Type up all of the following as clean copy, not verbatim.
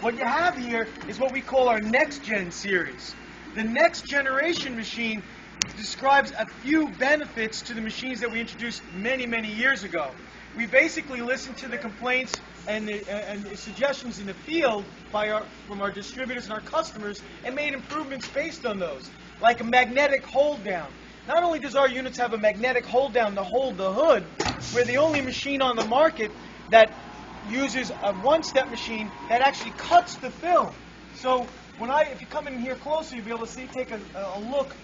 What you have here is what we call our Next-Gen series. The next generation machine describes a few benefits to the machines that we introduced many, many years ago. We basically listened to the complaints and the suggestions in the field from our distributors and our customers and made improvements based on those, like a magnetic hold down. Not only does our units have a magnetic hold down to hold the hood, we're the only machine on the market that uses a one-step machine that actually cuts the film. So if you come in here closer, you'll be able to take a look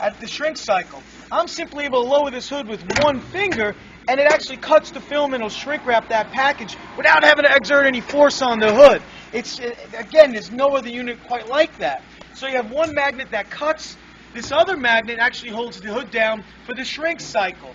at the shrink cycle. I'm simply able to lower this hood with one finger, and it actually cuts the film and it'll shrink wrap that package without having to exert any force on the hood. Again, there's no other unit quite like that. So you have one magnet that cuts. This other magnet actually holds the hood down for the shrink cycle.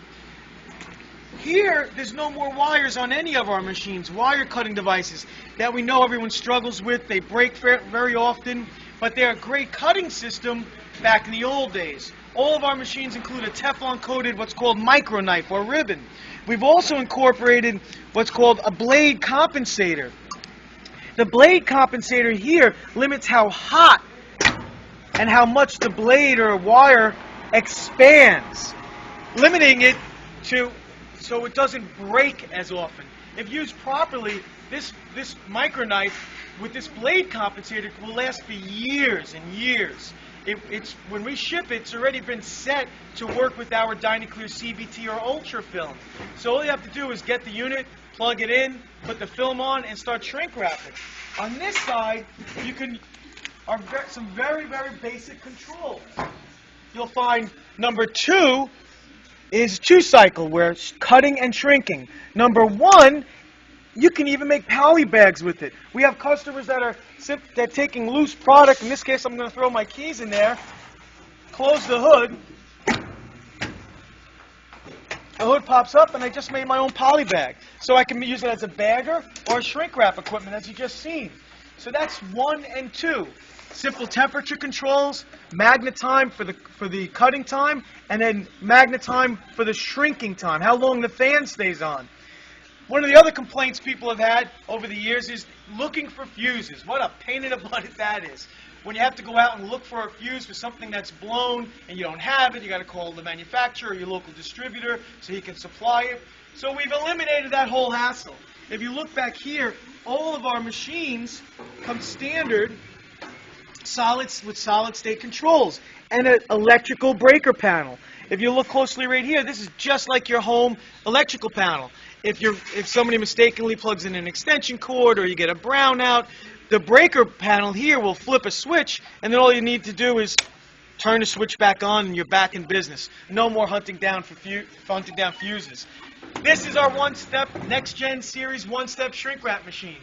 Here, there's no more wires on any of our machines, wire cutting devices that we know everyone struggles with. They break very often, but they're a great cutting system back in the old days. All of our machines include a Teflon-coated what's called micro knife or ribbon. We've also incorporated what's called a blade compensator. The blade compensator here limits how hot and how much the blade or wire expands, limiting it so it doesn't break as often. If used properly, this micro knife with this blade compensator will last for years and years. When we ship it, it's already been set to work with our Dynaclear CVT or Ultra film. So all you have to do is get the unit, plug it in, put the film on, and start shrink wrapping. On this side, some very, very basic controls. You'll find number 2 is 2-cycle, where it's cutting and shrinking. Number 1, you can even make poly bags with it. We have customers that are taking loose product. In this case, I'm going to throw my keys in there, close the hood. The hood pops up, and I just made my own poly bag. So I can use it as a bagger or a shrink wrap equipment, as you just seen. So that's 1 and 2. Simple temperature controls, magnet time for the cutting time, and then magnet time for the shrinking time, how long the fan stays on. One of the other complaints people have had over the years is looking for fuses. What a pain in the butt that is. When you have to go out and look for a fuse for something that's blown and you don't have it, you got to call the manufacturer or your local distributor so he can supply it. So we've eliminated that whole hassle. If you look back here, all of our machines come standard with solid state controls and an electrical breaker panel. If you look closely right here, this is just like your home electrical panel. If somebody mistakenly plugs in an extension cord or you get a brownout, the breaker panel here will flip a switch, and then all you need to do is turn the switch back on and you're back in business. No more hunting down fuses. This is our one-step Next-Gen series one-step shrink wrap machine.